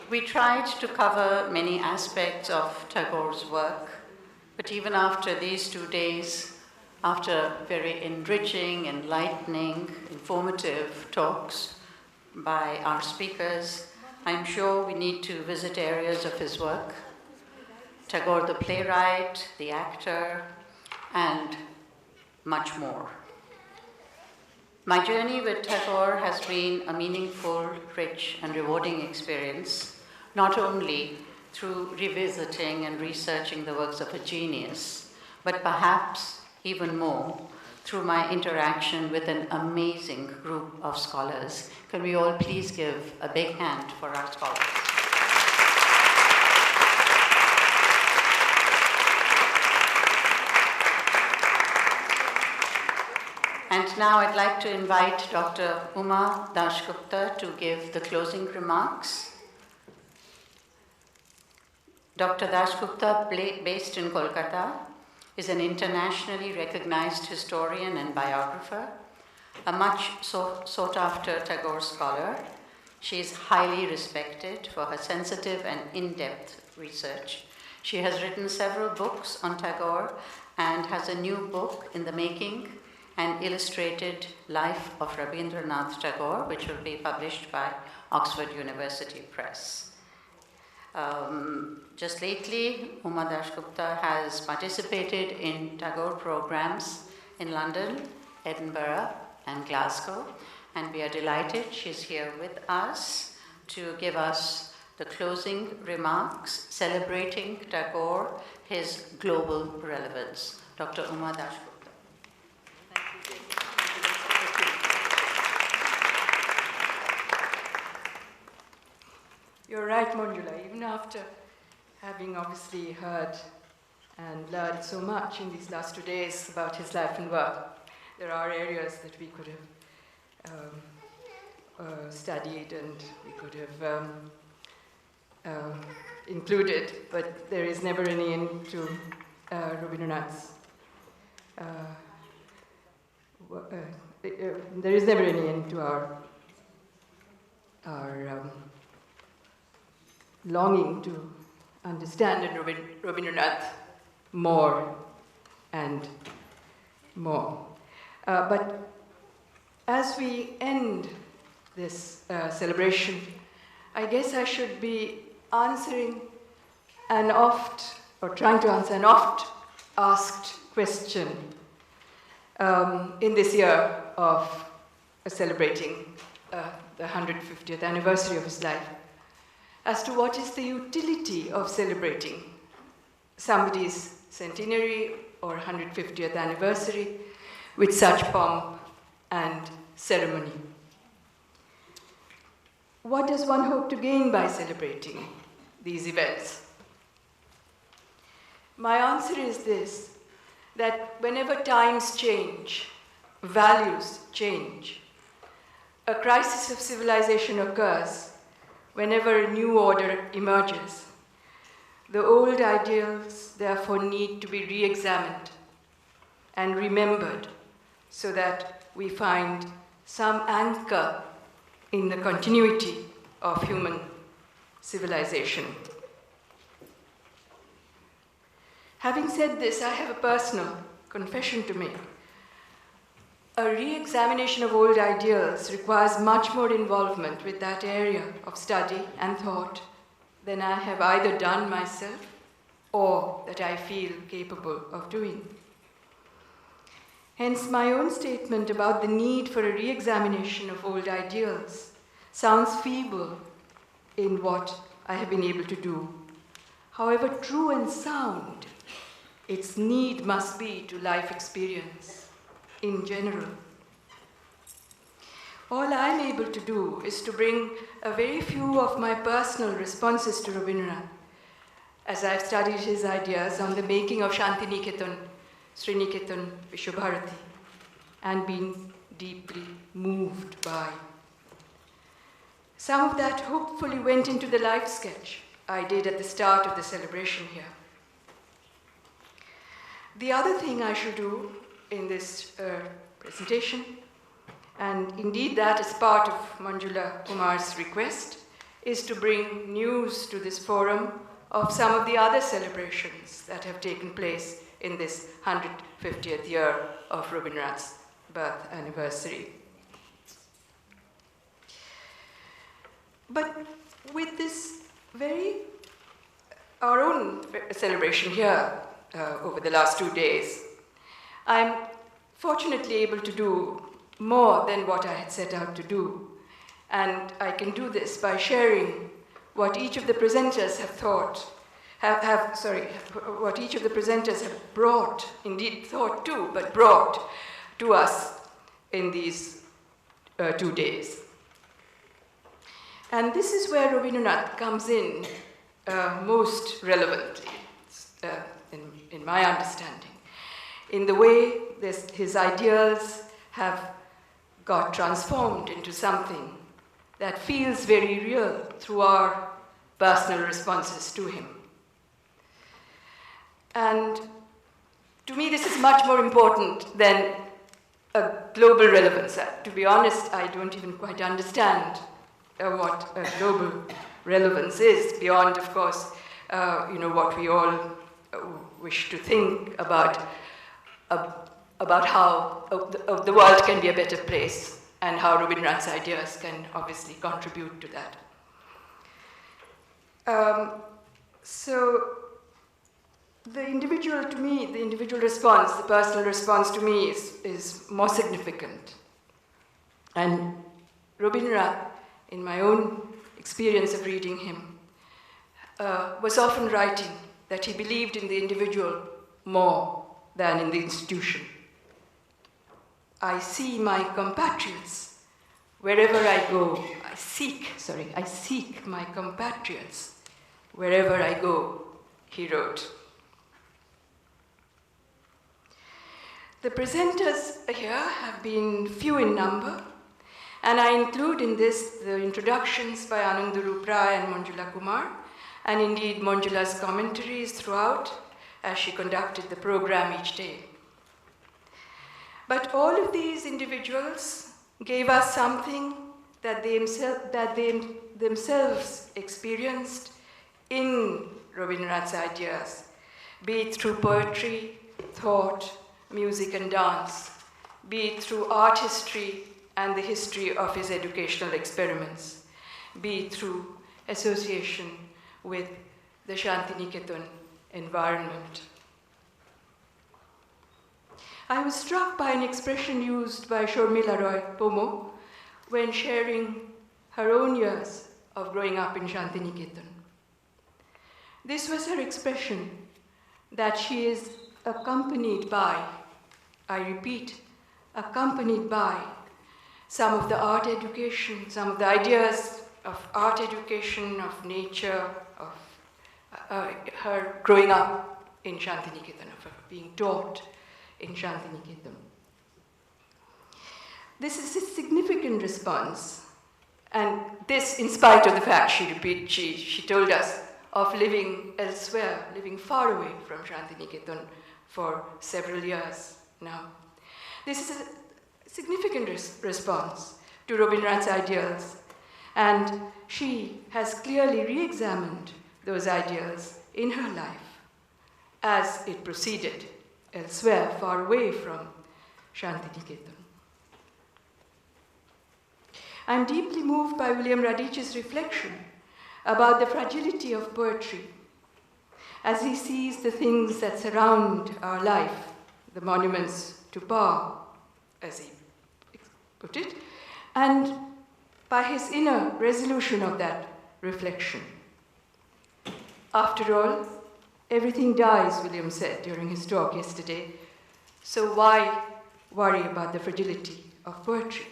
We tried to cover many aspects of Tagore's work, but even after these 2 days, after very enriching, enlightening, informative talks by our speakers, I'm sure we need to visit areas of his work. Tagore the playwright, the actor, and much more. My journey with Tagore has been a meaningful, rich, and rewarding experience, not only through revisiting and researching the works of a genius, but perhaps even more through my interaction with an amazing group of scholars. Can we all please give a big hand for our scholars? And now I'd like to invite Dr. Uma Dasgupta to give the closing remarks. Dr. Dasgupta, based in Kolkata, is an internationally recognized historian and biographer, a much sought-after Tagore scholar. She is highly respected for her sensitive and in-depth research. She has written several books on Tagore and has a new book in the making, An Illustrated Life of Rabindranath Tagore, which will be published by Oxford University Press. Just lately, Uma Dasgupta has participated in Tagore programs in London, Edinburgh, and Glasgow, and we are delighted she's here with us to give us the closing remarks celebrating Tagore, his global relevance. Dr. Uma Dasgupta. You're right, Manjula. Even after having obviously heard and learned so much in these last 2 days about his life and work, there are areas that we could have studied and we could have included, but there is never any end to Rabindranath's. There is never any end to our longing to understand Rabindranath more and more. But as we end this celebration, I guess I should be answering trying to answer an oft-asked question in this year of celebrating the 150th anniversary of his life, as to what is the utility of celebrating somebody's centenary or 150th anniversary with such pomp and ceremony. What does one hope to gain by celebrating these events? My answer is this, that whenever times change, values change, a crisis of civilization occurs, whenever a new order emerges, the old ideals therefore need to be re-examined and remembered so that we find some anchor in the continuity of human civilization. Having said this, I have a personal confession to make. A re-examination of old ideals requires much more involvement with that area of study and thought than I have either done myself or that I feel capable of doing. Hence, my own statement about the need for a re-examination of old ideals sounds feeble in what I have been able to do. However true and sound its need must be to life experience in general. All I'm able to do is to bring a very few of my personal responses to Rabindranath as I've studied his ideas on the making of Santiniketan, Sriniketan, Visva-Bharati, and been deeply moved by. Some of that hopefully went into the life sketch I did at the start of the celebration here. The other thing I should do in this presentation, and indeed that is part of Manjula Kumar's request, is to bring news to this forum of some of the other celebrations that have taken place in this 150th year of Rabindranath's birth anniversary. But with this our own celebration here over the last 2 days, I'm fortunately able to do more than what I had set out to do. And I can do this by sharing what each of the presenters what each of the presenters have brought, indeed thought too, but brought to us in these 2 days. And this is where Rabindranath comes in most relevantly, in my understanding, in the way his ideals have got transformed into something that feels very real through our personal responses to him. And to me, this is much more important than a global relevance. To be honest, I don't even quite understand what a global relevance is, beyond, of course, what we all wish to think about how the world can be a better place, and how Rabindranath's ideas can obviously contribute to that. So the individual response, the personal response to me is more significant. And Rabindranath, in my own experience of reading him, was often writing that he believed in the individual more than in the institution. I see my compatriots wherever I go. I seek my compatriots wherever I go, he wrote. The presenters here have been few in number, and I include in this the introductions by Anandaru Prai and Manjula Kumar, and indeed Manjula's commentaries throughout as she conducted the program each day. But all of these individuals gave us something that they themselves experienced in Rabindranath's ideas, be it through poetry, thought, music and dance, be it through art history and the history of his educational experiments, be it through association with the Santiniketan environment. I was struck by an expression used by Shormila Roy Pomo when sharing her own years of growing up in Santiniketan. This was her expression that she is accompanied by, I repeat, accompanied by some of the art education, some of the ideas of art education, of nature, of her growing up in Santiniketan, of her being taught in Santiniketan. This is a significant response, and this in spite of the fact, she told us, of living elsewhere, living far away from Santiniketan for several years now. This is a significant response to Rabindranath's ideals, and she has clearly re-examined those ideals in her life as it proceeded elsewhere, far away from Santiniketan. I'm deeply moved by William Radich's reflection about the fragility of poetry as he sees the things that surround our life, the monuments to power, as he put it, and by his inner resolution of that reflection. After all, everything dies, William said during his talk yesterday, so why worry about the fragility of poetry?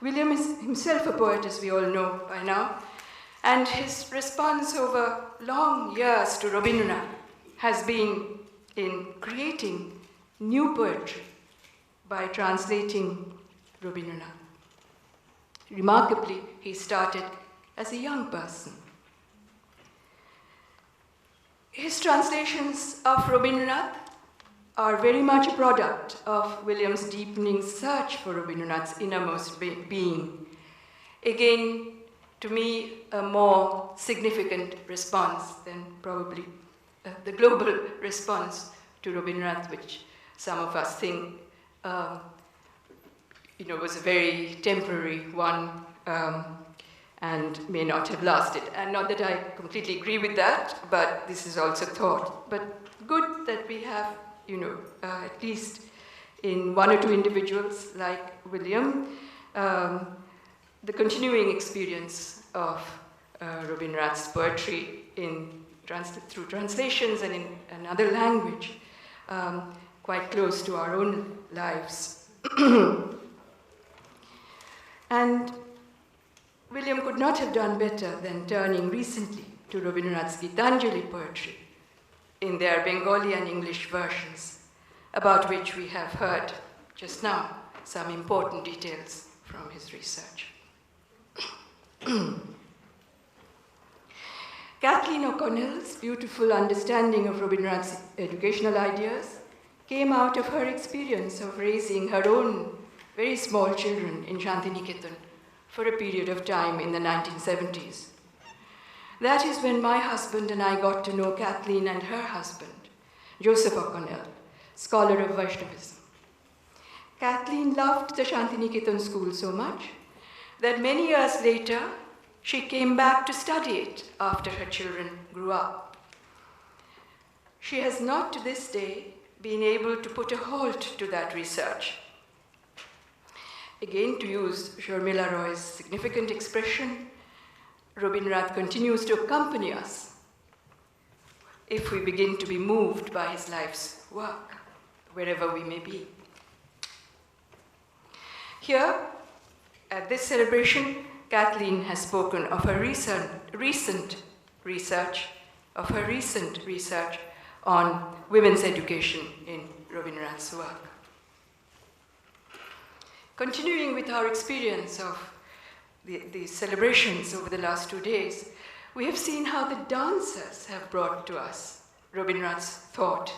William is himself a poet, as we all know by now, and his response over long years to Rabindranath has been in creating new poetry by translating Rabindranath. Remarkably, he started as a young person. His translations of Rabindranath are very much a product of William's deepening search for Rabindranath's innermost being. Again, to me, a more significant response than probably the global response to Rabindranath, which some of us think was a very temporary one and may not have lasted. And not that I completely agree with that, but this is also thought. But good that we have, at least in one or two individuals like William, the continuing experience of Rabindranath's poetry through translations and in another language, quite close to our own lives. And William could not have done better than turning recently to Rabindranath's Gitanjali poetry in their Bengali and English versions, about which we have heard just now some important details from his research. Kathleen O'Connell's beautiful understanding of Rabindranath's educational ideas came out of her experience of raising her own very small children in Santiniketan for a period of time in the 1970s. That is when my husband and I got to know Kathleen and her husband, Joseph O'Connell, scholar of Vaishnavism. Kathleen loved the Santiniketan school so much that many years later, she came back to study it after her children grew up. She has not to this day been able to put a halt to that research. Again, to use Sharmila Roy's significant expression, Rabindranath continues to accompany us if we begin to be moved by his life's work, wherever we may be. Here, at this celebration, Kathleen has spoken of her recent research on women's education in Rabindranath's work. Continuing with our experience of the celebrations over the last 2 days, we have seen how the dancers have brought to us Rabindranath's thought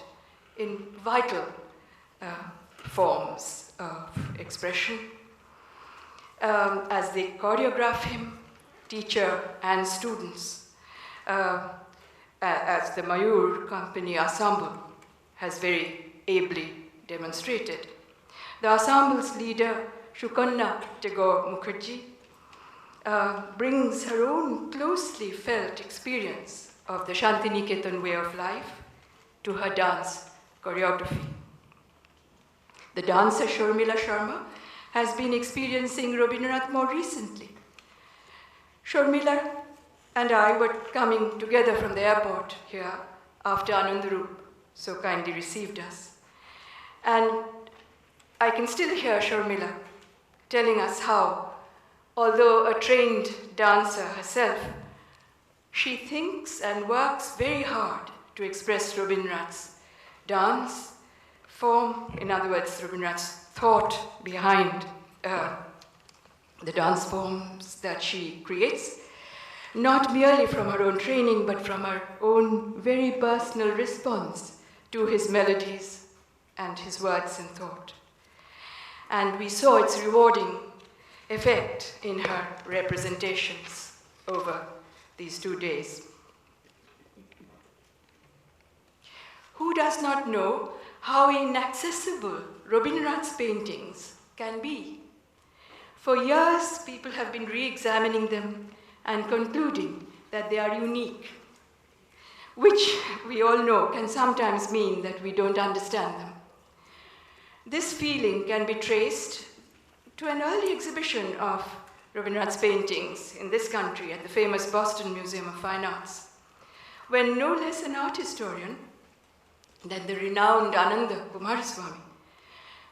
in vital forms of expression. As they choreograph him, teacher and students, as the Mayur Company Ensemble has very ably demonstrated. The ensemble's leader, Shukanna Tagore Mukherjee, brings her own closely felt experience of the Santiniketan way of life to her dance choreography. The dancer Sharmila Sharma has been experiencing Rabindranath more recently. Sharmila and I were coming together from the airport here after Anandarup so kindly received us. And I can still hear Sharmila telling us how, although a trained dancer herself, she thinks and works very hard to express Rabindranath's dance form, in other words, Rabindranath's thought behind the dance forms that she creates, not merely from her own training, but from her own very personal response to his melodies and his words and thought. And we saw its rewarding effect in her representations over these 2 days. Who does not know how inaccessible Rabindranath's paintings can be? For years, people have been re-examining them and concluding that they are unique, which we all know can sometimes mean that we don't understand them. This feeling can be traced to an early exhibition of Rabindranath's paintings in this country at the famous Boston Museum of Fine Arts, when no less an art historian than the renowned Ananda Kumaraswamy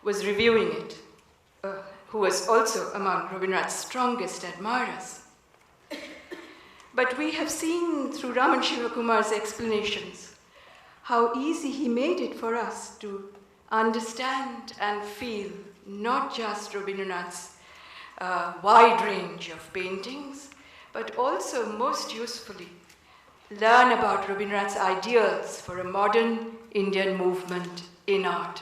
was reviewing it, who was also among Rabindranath's strongest admirers. But we have seen through Raman Shivakumar's explanations how easy he made it for us to understand and feel not just Rabindranath's wide range of paintings, but also most usefully learn about Rabindranath's ideals for a modern Indian movement in art,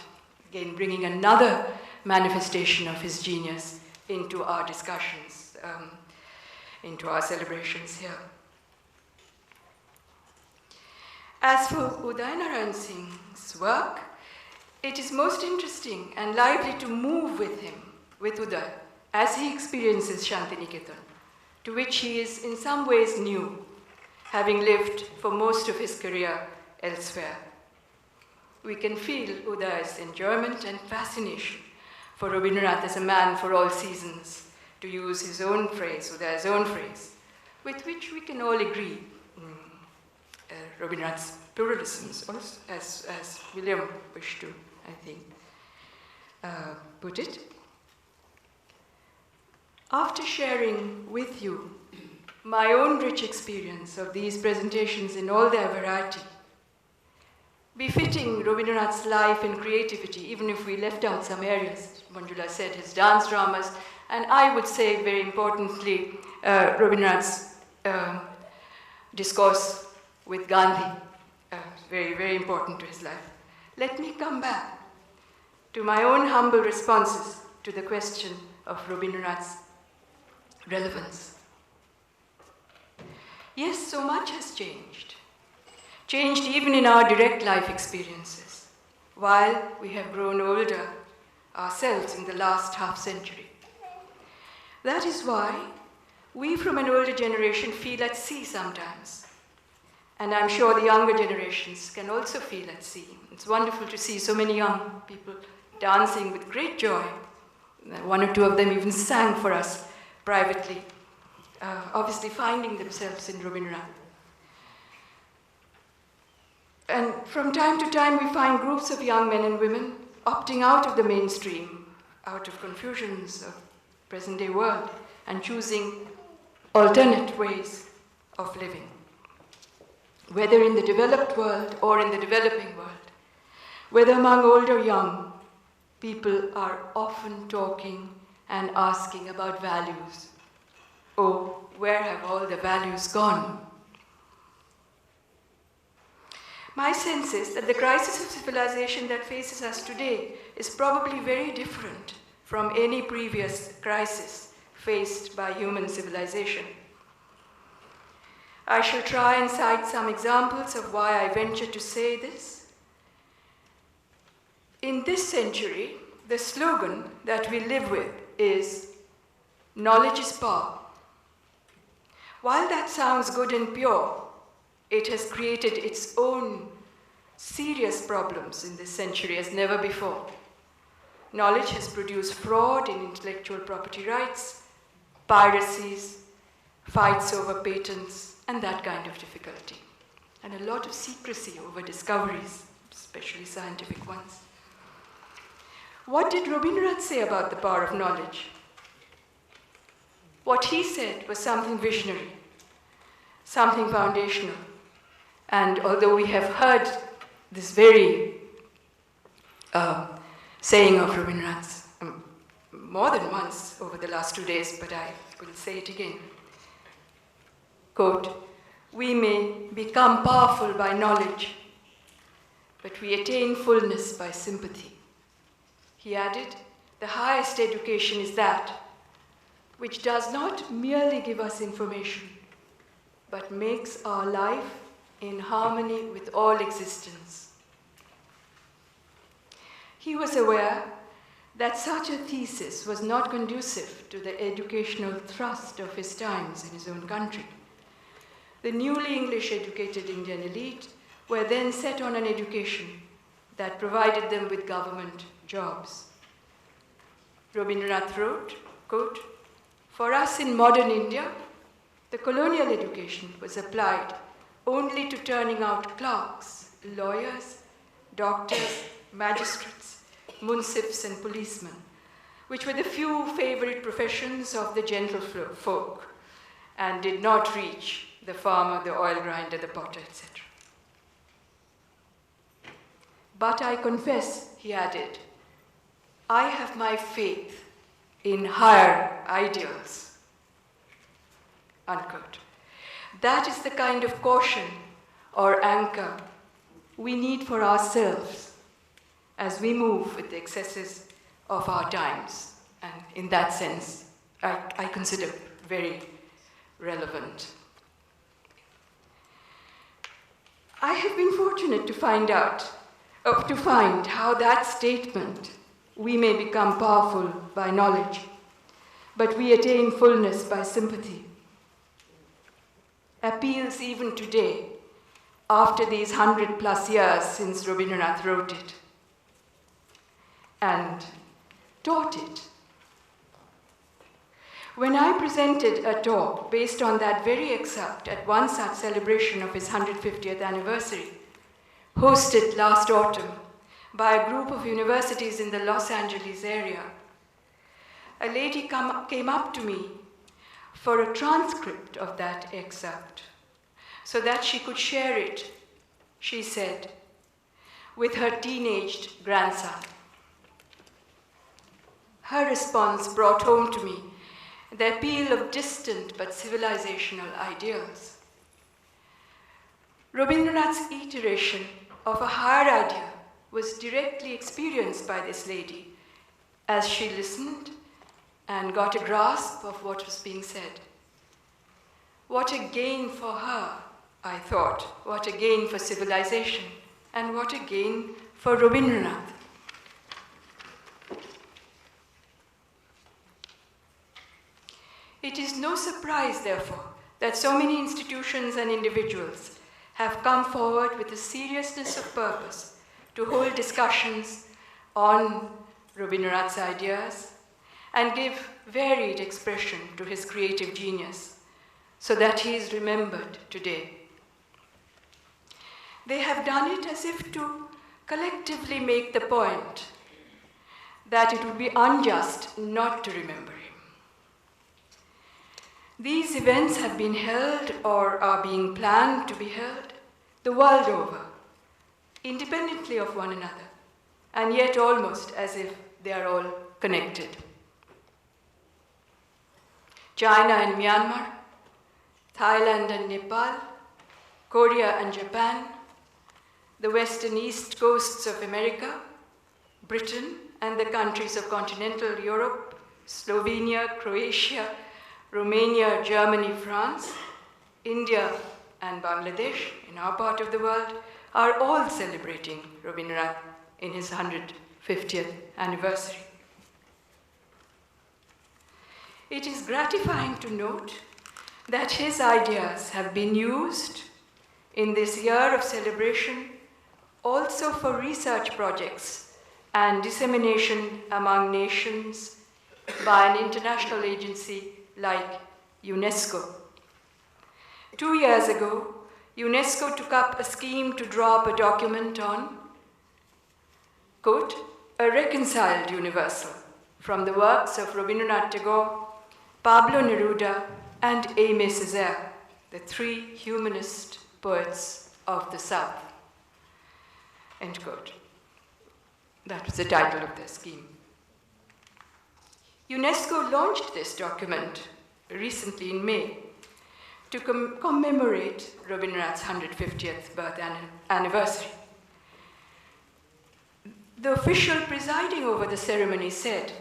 again bringing another manifestation of his genius into our discussions. into our celebrations here. As for Udayanaran Singh's work, it is most interesting and lively to move with him, with Uday, as he experiences Santiniketan, to which he is in some ways new, having lived for most of his career elsewhere. We can feel Uday's enjoyment and fascination for Rabindranath as a man for all seasons, to use his own phrase, Uday's own phrase, with which we can all agree. Rabindranath's pluralisms, also, as William wished to, I think, put it. After sharing with you my own rich experience of these presentations in all their variety, befitting Rabindranath's life and creativity, even if we left out some areas, Manjula said, his dance dramas, and I would say, very importantly, Rabindranath's discourse with Gandhi, very, very important to his life. Let me come back to my own humble responses to the question of Rabindranath's relevance. Yes, so much has changed. Changed even in our direct life experiences, while we have grown older ourselves in the last half century. That is why we from an older generation feel at sea sometimes. And I'm sure the younger generations can also feel at sea. It's wonderful to see so many young people dancing with great joy. One or two of them even sang for us privately, obviously finding themselves in Rabindranath. And from time to time, we find groups of young men and women opting out of the mainstream, out of confusions of present-day world, and choosing alternate ways of living, whether in the developed world or in the developing world, whether among old or young, people are often talking and asking about values. Oh, where have all the values gone? My sense is that the crisis of civilization that faces us today is probably very different from any previous crisis faced by human civilization. I shall try and cite some examples of why I venture to say this. In this century, the slogan that we live with is, "Knowledge is power." While that sounds good and pure, it has created its own serious problems in this century as never before. Knowledge has produced fraud in intellectual property rights, piracies, fights over patents, and that kind of difficulty, and a lot of secrecy over discoveries, especially scientific ones. What did Rabindranath say about the power of knowledge? What he said was something visionary, something foundational. And although we have heard this very saying of Rabindranath's more than once over the last 2 days, but I will say it again. Quote, "We may become powerful by knowledge, but we attain fullness by sympathy." He added, "The highest education is that which does not merely give us information, but makes our life in harmony with all existence." He was aware that such a thesis was not conducive to the educational thrust of his times in his own country. The newly English-educated Indian elite were then set on an education that provided them with government jobs. Rabindranath wrote, quote, "For us in modern India, the colonial education was applied only to turning out clerks, lawyers, doctors, magistrates, munsifs, and policemen, which were the few favorite professions of the gentle folk, and did not reach the farmer, the oil grinder, the potter, etc. But I confess," he added, "I have my faith in higher ideals." Unquote. That is the kind of caution or anchor we need for ourselves as we move with the excesses of our times. And in that sense, I consider very relevant. I have been fortunate to find how that statement, "We may become powerful by knowledge, but we attain fullness by sympathy," appeals even today, after these 100+ years since Rabindranath wrote it and taught it. When I presented a talk based on that very excerpt at one such celebration of his 150th anniversary, hosted last autumn by a group of universities in the Los Angeles area, a lady came up to me for a transcript of that excerpt so that she could share it, she said, with her teenaged grandson. Her response brought home to me the appeal of distant but civilizational ideals. Rabindranath's iteration of a higher idea was directly experienced by this lady as she listened and got a grasp of what was being said. What a gain for her, I thought. What a gain for civilization, and what a gain for Rabindranath. It is no surprise, therefore, that so many institutions and individuals have come forward with a seriousness of purpose to hold discussions on Rabindranath's ideas and give varied expression to his creative genius so that he is remembered today. They have done it as if to collectively make the point that it would be unjust not to remember him. These events have been held or are being planned to be held the world over, independently of one another, and yet almost as if they are all connected. China and Myanmar, Thailand and Nepal, Korea and Japan, the west and east coasts of America, Britain and the countries of continental Europe, Slovenia, Croatia, Romania, Germany, France, India and Bangladesh, in our part of the world, are all celebrating Rabindranath in his 150th anniversary. It is gratifying to note that his ideas have been used in this year of celebration also for research projects and dissemination among nations by an international agency like UNESCO. 2 years ago, UNESCO took up a scheme to draw up a document on, quote, a reconciled universal from the works of Rabindranath Tagore, Pablo Neruda, and Aimé Césaire, the three humanist poets of the South. End quote. That was the title of the scheme. UNESCO launched this document recently in May to commemorate Rabindranath's 150th birth anniversary. The official presiding over the ceremony said,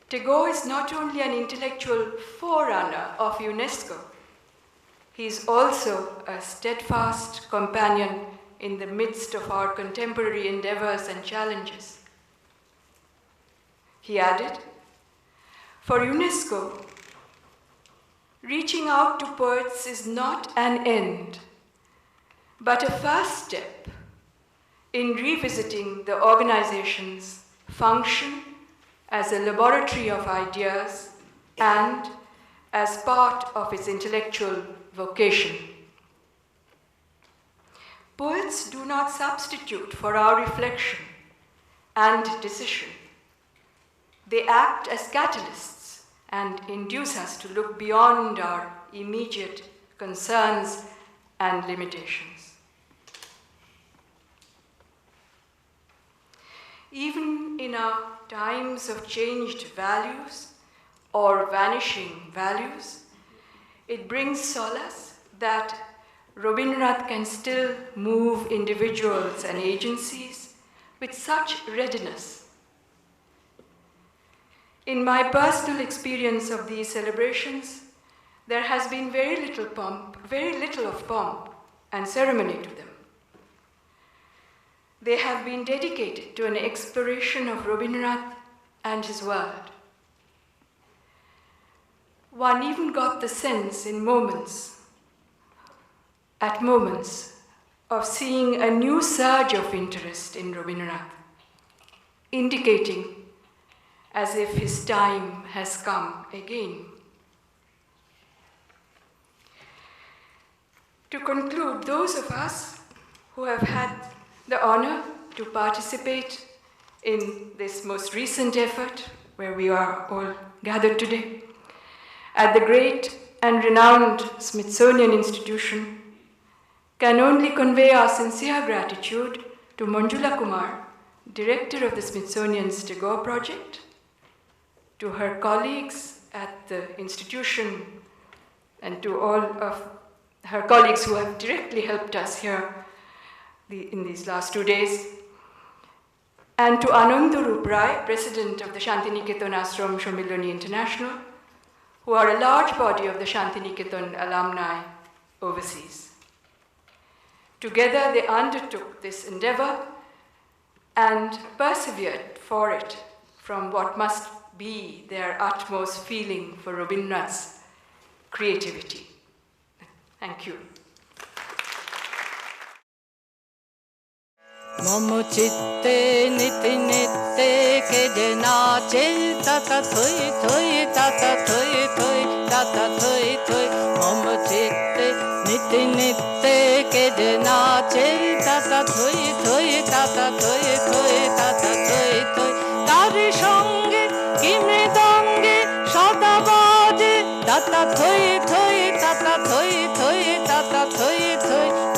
Tagore is not only an intellectual forerunner of UNESCO, he is also a steadfast companion in the midst of our contemporary endeavors and challenges. He added, for UNESCO, reaching out to poets is not an end, but a first step in revisiting the organization's function as a laboratory of ideas and as part of its intellectual vocation. Poets do not substitute for our reflection and decision. They act as catalysts and induce us to look beyond our immediate concerns and limitations. Even in our times of changed values or vanishing values, it brings solace that Rabindranath can still move individuals and agencies with such readiness. In my personal experience of these celebrations, there has been very little of pomp and ceremony to them. They have been dedicated to an exploration of Rabindranath and his world. One even got the sense at moments, of seeing a new surge of interest in Rabindranath, indicating as if his time has come again. To conclude, those of us who have had the honor to participate in this most recent effort, where we are all gathered today, at the great and renowned Smithsonian institution, can only convey our sincere gratitude to Manjula Kumar, director of the Smithsonian's Tagore project, to her colleagues at the institution, and to all of her colleagues who have directly helped us here in these last 2 days, and to Anandarup Rai, president of the Santiniketan Ashram Sammiloni International, who are a large body of the Santiniketan alumni overseas. Together they undertook this endeavor and persevered for it from what must be their utmost feeling for Rabindranath's creativity. Thank you. Mom chitte niti nitte ke je nache tata thoi thoi tata thoi thoi tata thoi thoi. Mom chitte niti nitte ke je nache tata thoi thoi tata thoi thoi tata thoi thoi. Tari songe ki mridange sada baje tata thoi thoi tata thoi thoi tata thoi thoi.